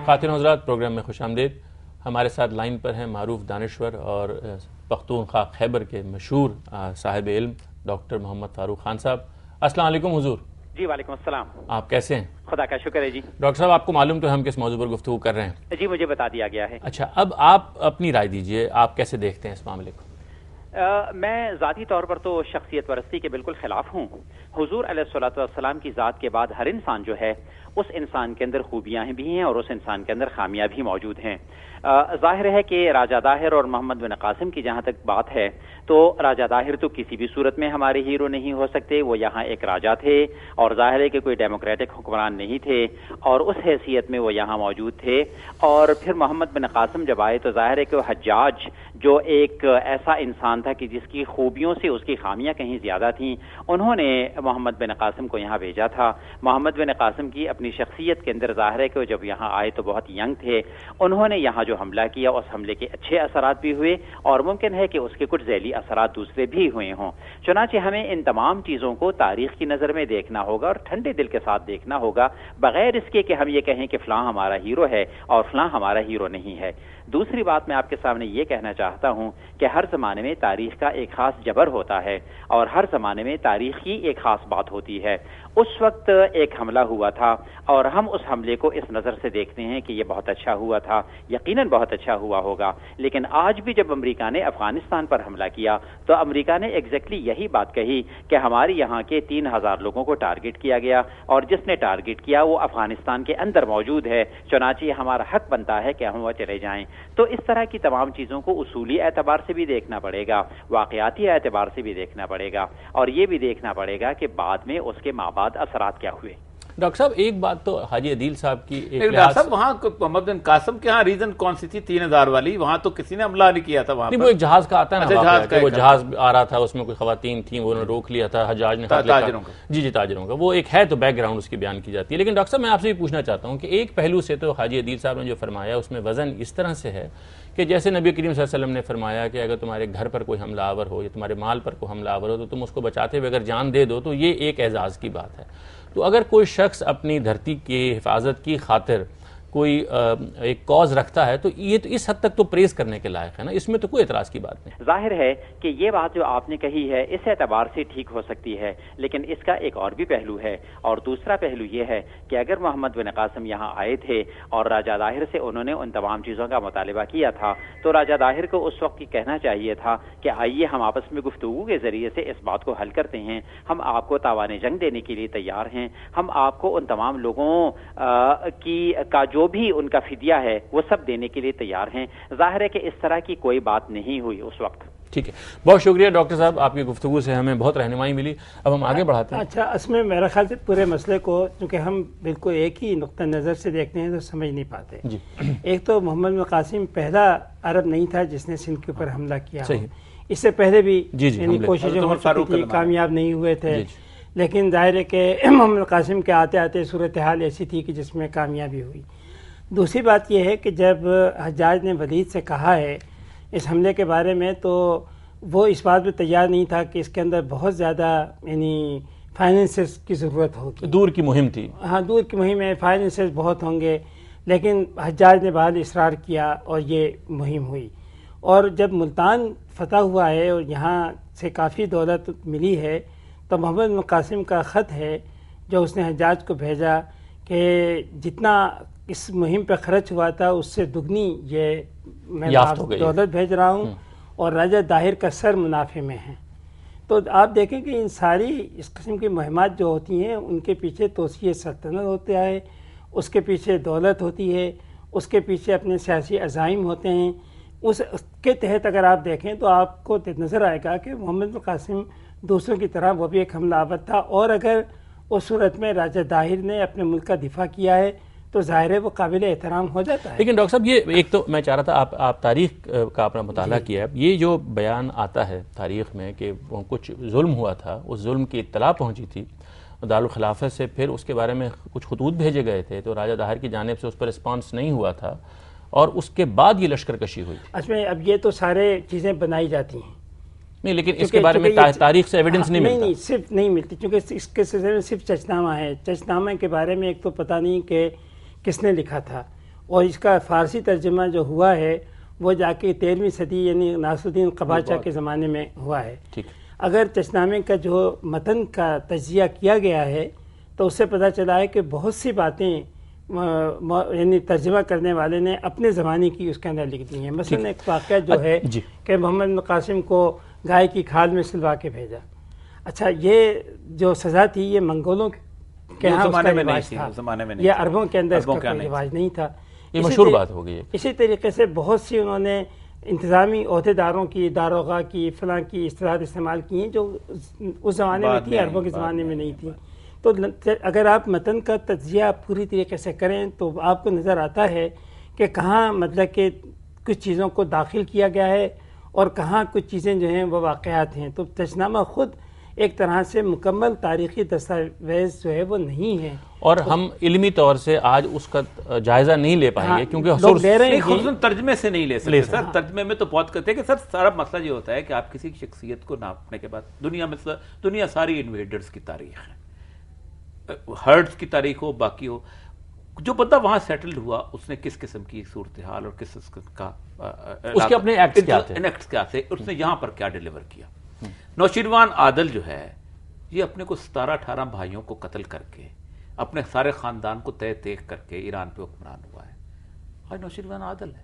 خواتین و حضرات، پروگرام میں خوش آمدید۔ ہمارے ساتھ لائن پر ہیں معروف دانشور اور پختونخوا خیبر کے مشہور صاحب علم ڈاکٹر محمد فاروق خان صاحب۔ السلام علیکم حضور۔ جی وعلیکم السلام۔ آپ کیسے ہیں؟ خدا کا شکر ہے جی۔ ڈاکٹر صاحب، آپ کو معلوم تو ہم کس موضوع پر گفتگو کر رہے ہیں؟ جی مجھے بتا دیا گیا ہے۔ اچھا، اب آپ اپنی رائے دیجئے، آپ کیسے دیکھتے ہیں اس معاملے کو؟ میں ذاتی طور پر تو شخصیت پرستی کے بالکل خلاف ہوں۔ حضور علیہ الصلوۃ والسلام کی ذات کے بعد ہر انسان جو ہے اس انسان کے اندر خوبیاں بھی ہیں اور اس انسان کے اندر خامیاں بھی موجود ہیں۔ ظاہر ہے کہ راجہ داہر اور محمد بن قاسم کی جہاں تک بات ہے تو راجہ داہر تو کسی بھی صورت میں ہمارے ہیرو نہیں ہو سکتے۔ وہ یہاں ایک راجہ تھے اور ظاہر ہے کہ کوئی ڈیموکریٹک حکمران نہیں تھے اور اس حیثیت میں وہ یہاں موجود تھے۔ اور پھر محمد بن قاسم جب آئے تو ظاہر ہے کہ وہ حجاج جو ایک ایسا انسان تھا کہ جس کی خوبیوں سے اس کی خامیاں کہیں زیادہ تھیں، انہوں نے محمد بن قاسم کو یہاں بھیجا تھا۔ محمد بن قاسم کی اپنی شخصیت کے اندر ظاہر ہے کہ وہ جب یہاں آئے تو بہت ینگ تھے۔ انہوں نے یہاں جو حملہ کیا اس حملے کے اچھے اثرات بھی ہوئے اور ممکن ہے کہ اس کے کچھ ذیلی اثرات دوسرے بھی ہوئے ہوں۔ چنانچہ ہمیں ان تمام چیزوں کو تاریخ کی نظر میں دیکھنا ہوگا اور ٹھنڈے دل کے ساتھ دیکھنا ہوگا، بغیر اس کے کہ ہم یہ کہیں کہ فلاں ہمارا ہیرو ہے اور فلاں ہمارا ہیرو نہیں ہے۔ دوسری بات میں آپ کے سامنے یہ کہنا چاہتا ہوں کہ ہر زمانے میں تاریخ کا ایک خاص جبر ہوتا ہے اور ہر زمانے میں تاریخ کی ایک خاص بات ہوتی ہے۔ اس وقت ایک حملہ ہوا تھا اور ہم اس حملے کو اس نظر سے دیکھتے ہیں کہ یہ بہت اچھا ہوا تھا، یقیناً بہت اچھا ہوا ہوگا۔ لیکن آج بھی جب امریکہ نے افغانستان پر حملہ کیا تو امریکہ نے ایگزیکٹلی یہی بات کہی کہ ہمارے یہاں کے 3000 لوگوں کو ٹارگٹ کیا گیا اور جس نے ٹارگٹ کیا وہ افغانستان کے اندر موجود ہے، چنانچہ ہمارا حق بنتا ہے کہ ہم وہ چلے جائیں۔ تو اس طرح کی تمام چیزوں کو اصولی اعتبار سے بھی دیکھنا پڑے گا، واقعاتی اعتبار سے بھی دیکھنا پڑے گا اور یہ بھی دیکھنا پڑے گا کہ بعد میں اس کے مابعد اثرات کیا ہوئے۔ ڈاکٹر صاحب، ایک بات تو حاجی عدیل صاحب کی ڈاکٹر صاحب وہاں محمد بن قاسم کے ہاں ریزن کون سی تھی 3000 والی؟ وہاں تو کسی نے حملہ نہیں کیا تھا وہاں پر۔ وہ ایک جہاز کا آتا ہے نا، وہ جہاز آ رہا تھا، اس میں کوئی خواتین تھیں، وہ انہوں نے روک لیا تھا، حجاج نے تاجروں کا۔ جی تاجروں کا، وہ ایک ہے تو بیک گراؤنڈ اس کی بیان کی جاتی ہے۔ لیکن ڈاکٹر صاحب میں آپ سے بھی پوچھنا چاہتا ہوں کہ ایک پہلو سے تو حاجی عدیل صاحب نے جو فرمایا اس میں وزن اس طرح سے ہے کہ جیسے نبی کریم صلی اللہ علیہ وسلم نے فرمایا کہ اگر تمہارے گھر پر کوئی حملہ آور ہو یا تمہارے مال پر کوئی حملہ آور ہو تو تم اس کو بچاتے ہوئے اگر جان دے دو تو یہ ایک اعزاز کی بات ہے۔ تو اگر کوئی شخص اپنی دھرتی کی حفاظت کی خاطر کوئی ایک کاز رکھتا ہے تو یہ تو اس حد تک تو پریز کرنے کے لائق ہے نا، اس میں تو کوئی اعتراض کی بات نہیں۔ ظاہر ہے کہ یہ بات جو آپ نے کہی ہے اس اعتبار سے ٹھیک ہو سکتی ہے، لیکن اس کا ایک اور بھی پہلو ہے اور دوسرا پہلو یہ ہے کہ اگر محمد بن قاسم یہاں آئے تھے اور راجہ داہر سے انہوں نے ان تمام چیزوں کا مطالبہ کیا تھا تو راجہ داہر کو اس وقت کہنا چاہیے تھا کہ آئیے ہم آپس میں گفتگو کے ذریعے سے اس بات کو حل کرتے ہیں، ہم آپ کو تاوان جنگ دینے کے لیے تیار ہیں، ہم آپ کو ان تمام لوگوں کا جو بھی ان کا فدیہ ہے وہ سب دینے کے لیے تیار ہیں۔ ظاہر ہے کہ اس طرح کی کوئی بات نہیں ہوئی اس وقت۔ ٹھیک ہے، بہت شکریہ ڈاکٹر صاحب، آپ کی گفتگو سے ہمیں بہت رہنمائی ملی۔ اب ہم آگے بڑھاتے ہیں۔ اچھا، اس میں میرا خیال سے پورے مسئلے کو چونکہ ہم بالکل ایک ہی نقطہ نظر سے دیکھتے ہیں تو سمجھ نہیں پاتے۔ جی، ایک تو محمد بن قاسم پہلا عرب نہیں تھا جس نے سندھ کے اوپر حملہ کیا، صحیح، اس سے پہلے بھی یعنی کوششیں ہو چکی تھی، کامیاب نہیں ہوئے تھے، لیکن ظاہر ہے کہ محمد بن قاسم کے آتے آتے صورتحال ایسی تھی کہ جس میں کامیابی ہوئی۔ دوسری بات یہ ہے کہ جب حجاج نے ولید سے کہا ہے اس حملے کے بارے میں تو وہ اس بات پہ تیار نہیں تھا کہ اس کے اندر بہت زیادہ یعنی فائنینسز کی ضرورت ہوگی، دور کی مہم تھی۔ ہاں، دور کی مہم ہے، فائنینسز بہت ہوں گے، لیکن حجاج نے بہرحال اصرار کیا اور یہ مہم ہوئی۔ اور جب ملتان فتح ہوا ہے اور یہاں سے کافی دولت ملی ہے تو محمد بن قاسم کا خط ہے جو اس نے حجاج کو بھیجا کہ جتنا اس مہم پہ خرچ ہوا تھا اس سے دگنی یہ میں دولت بھیج رہا ہوں اور راجہ داہر کا سر منافع میں ہے۔ تو آپ دیکھیں کہ ان ساری اس قسم کی مہمات جو ہوتی ہیں ان کے پیچھے توسیع سلطنت ہوتا ہے، اس کے پیچھے دولت ہوتی ہے، اس کے پیچھے اپنے سیاسی عزائم ہوتے ہیں۔ اس کے تحت اگر آپ دیکھیں تو آپ کو نظر آئے گا کہ محمد بن قاسم دوسروں کی طرح وہ بھی ایک حملہ آور تھا، اور اگر اس صورت میں راجہ داہر نے اپنے ملک کا دفاع کیا ہے تو ظاہر ہے وہ قابل احترام ہو جاتا ہے۔ لیکن ڈاکٹر صاحب یہ ایک تو میں چاہ رہا تھا آپ تاریخ کا اپنا مطالعہ کیا ہے، یہ جو بیان آتا ہے تاریخ میں کہ وہ کچھ ظلم ہوا تھا، اس ظلم کی اطلاع پہنچی تھی دارالخلافت سے، پھر اس کے بارے میں کچھ خطوط بھیجے گئے تھے تو راجہ داہر کی جانب سے اس پر رسپانس نہیں ہوا تھا اور اس کے بعد یہ لشکر کشی ہوئی تھی۔ اس میں اب یہ تو سارے چیزیں بنائی جاتی ہیں، نہیں لیکن اس کے بارے میں تاریخ سے ایویڈنس نہیں ملتا۔ نہیں صرف نہیں ملتی، چونکہ اس کے سلسلے میں صرف چچنامہ ہے۔ چچنامہ کے بارے میں ایک تو پتہ نہیں کہ کس نے لکھا تھا، اور اس کا فارسی ترجمہ جو ہوا ہے وہ جا کے 13ویں صدی یعنی ناصر الدین قباچہ کے زمانے میں ہوا ہے. اگر چشنامے کا جو متن کا تجزیہ کیا گیا ہے تو اس سے پتہ چلا ہے کہ بہت سی باتیں یعنی ترجمہ کرنے والے نے اپنے زمانے کی اس کے اندر لکھ دی ہیں. مثلا ایک واقعہ جو ہے کہ محمد بن قاسم کو گائے کی کھال میں سلوا کے بھیجا. اچھا یہ جو سزا تھی یہ منگولوں کے ہاں اس کا رواج تھا, یہ عربوں کے اندر اس کا کوئی رواج نہیں تھا. یہ مشہور بات ہو گئی ہے. اسی طریقے سے بہت سی انہوں نے انتظامی عہدیداروں کی, داروغہ کی, فلاں کی اصطلاحات استعمال کی ہیں جو اس زمانے میں تھی, عربوں کے زمانے میں نہیں تھی. تو اگر آپ متن کا تجزیہ پوری طریقے سے کریں تو آپ کو نظر آتا ہے کہ کہاں مطلب کہ کچھ چیزوں کو داخل کیا گیا ہے اور کہاں کچھ چیزیں جو ہیں وہ واقعات ہیں. تو تشنامہ خود ایک طرح سے مکمل تاریخی دستاویز جو ہے وہ نہیں ہے, اور ہم علمی طور سے آج اس کا جائزہ نہیں لے پائیں گے کیونکہ خصوصاً ترجمے سے نہیں لے سکتے سر. ترجمے میں تو بہت کرتے ہیں کہ سر سارا مسئلہ یہ ہوتا ہے کہ آپ کسی شخصیت کو ناپنے کے بعد دنیا ساری انویڈرز کی تاریخ ہے, ہرڈز کی تاریخ ہو, باقی ہو, جو بندہ وہاں سیٹلڈ ہوا اس نے کس قسم کی صورتحال اور کس قسم کا اس کے اپنے ایکٹس کیا تھے, اس نے یہاں پر کیا ڈیلیور کیا. نوشیروان عادل جو ہے یہ اپنے کو 17-18 بھائیوں کو قتل کر کے اپنے سارے خاندان کو تہ تیغ کر کے ایران پہ حکمران ہوا ہے. آج نوشیروان عادل ہے,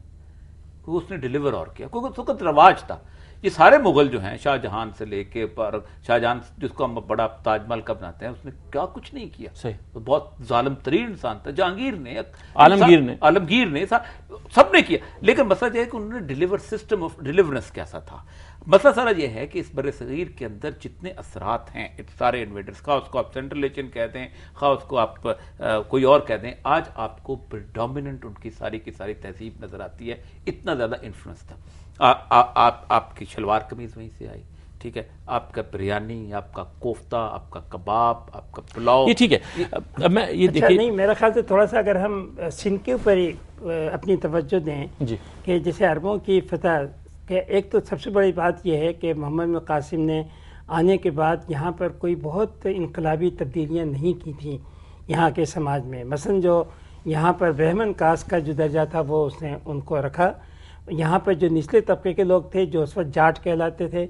اس نے ڈیلیور اور کیا کیونکہ اس وقت رواج تھا. یہ سارے مغل جو ہیں شاہ جہان سے لے کے پر شاہ جہان جس کو ہم بڑا تاج محل کا بناتے ہیں اس نے کیا کچھ نہیں کیا. صحیح, بہت ظالم ترین انسان تھا. جہانگیر نے, عالمگیر نے, سب نے کیا. لیکن مسئلہ یہ ہے کہ انہوں نے ڈیلیور سسٹم آف ڈیلیورنس کیسا تھا. مسئلہ سارا یہ ہے کہ اس بر صغیر کے اندر جتنے اثرات ہیں سارے انویڈرز کا, اس کو آپ سینٹرل ایشین کہتے ہیں, خواہ اس کو آپ کوئی اور کہتے ہیں, آج آپ کو پریڈومیننٹ ان کی ساری تہذیب نظر آتی ہے. اتنا زیادہ انفلوئنس تھا. آپ کی شلوار قمیض وہیں سے آئی, ٹھیک ہے, آپ کا بریانی, آپ کا کوفتہ, آپ کا کباب, آپ کا پلاؤ, یہ ٹھیک ہے. اب میں یہ دیکھیے نہیں, میرا خیال سے تھوڑا سا اگر ہم سندھ کے اوپر اپنی توجہ دیں کہ جیسے عربوں کی فتح, کہ ایک تو سب سے بڑی بات یہ ہے کہ محمد بن قاسم نے آنے کے بعد یہاں پر کوئی بہت انقلابی تبدیلیاں نہیں کی تھیں یہاں کے سماج میں. مثلا جو یہاں پر برہمن کاسٹ کا جو درجہ تھا وہ اس نے ان کو رکھا. یہاں پر جو نچلے طبقے کے لوگ تھے جو اس وقت جاٹ کہلاتے تھے,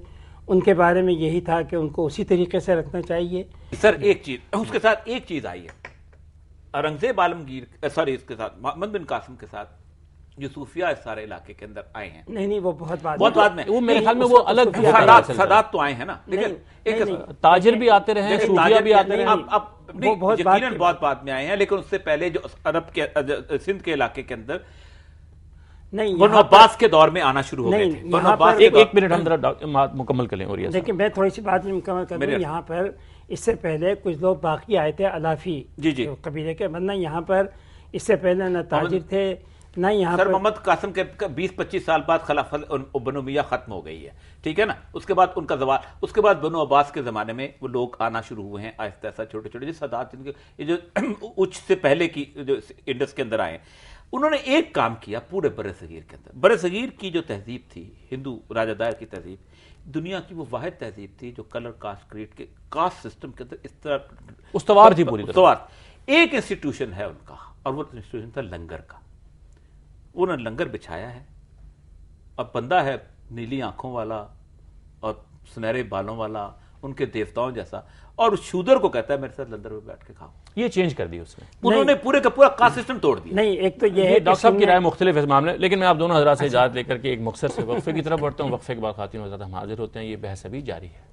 ان کے بارے میں یہی تھا کہ ان کو اسی طریقے سے رکھنا چاہیے. سر ایک چیز اس کے ساتھ ایک چیز آئی ہے, اورنگزیب عالمگیر اس کے ساتھ محمد بن قاسم کے ساتھ جو صوفیہ اس سارے علاقے کے اندر آئے ہیں. نہیں وہ بہت بعد میں, وہ میرے خیال میں وہ الگ سادات تو آئے ہیں نا, لیکن تاجر بھی آتے رہے, صوفیہ بھی آتے رہے, اب بہت بعد میں آئے ہیں. لیکن اس سے پہلے جو عرب کے سندھ کے علاقے کے اندر بنو عباس کے دور میں آنا شروع ہو گئے تھے. ایک منٹ ہم ذرا مکمل کریں. اور لیکن میں تھوڑی سی بات مکمل کر دوں. یہاں پر اس سے پہلے کچھ لوگ باقی آئے تھے الافی قبیلے کے, ورنہ یہاں پر اس سے پہلے نہ تاجر تھے نہ یہاں سر. محمد قاسم کے 20-25 سال بعد خلافت بنو امیہ ختم ہو گئی ہے, ٹھیک ہے نا. اس کے بعد ان کا زوال, اس کے بعد بنو عباس کے زمانے میں وہ لوگ آنا شروع ہوئے ہیں آہستہ آہستہ, چھوٹے چھوٹے جو سادات یہ جو اچ سے پہلے کی جو انڈس کے اندر آئے. انہوں نے ایک کام کیا پورے بر صغیر کے اندر. بر صغیر کی جو تہذیب تھی, ہندو راجہ دائر کی تہذیب, دنیا کی وہ واحد تہذیب تھی جو کلر کاسٹ کریڈ کے کاسٹ سسٹم کے اندر اس طرح استوار تھی پوری طرح. ایک انسٹیٹیوشن ہے ان کا, اور وہ انسٹیٹیوشن تھا لنگر کا. انہوں نے لنگر بچھایا ہے, اب بندہ ہے نیلی آنکھوں والا اور سنہرے بالوں والا, ان کے دیوتاؤں جیسا, اور شودر کو کہتا ہے میرے ساتھ لندر میں بیٹھ کے کھاؤ. یہ چینج کر دی اس میں, انہوں نے پورے کا پورا کاسٹ سسٹم توڑ دیا. نہیں, ایک تو یہ ہے ڈاکٹر صاحب کی رائے مختلف ہے اس معاملے, لیکن میں آپ دونوں حضرات سے اجازت لے کر کے ایک مختصر سے وقفے کی طرف بڑھتا ہوں. وقفے کے بعد خواتین حضرات ہم حاضر ہوتے ہیں. یہ بحث ابھی جاری ہے.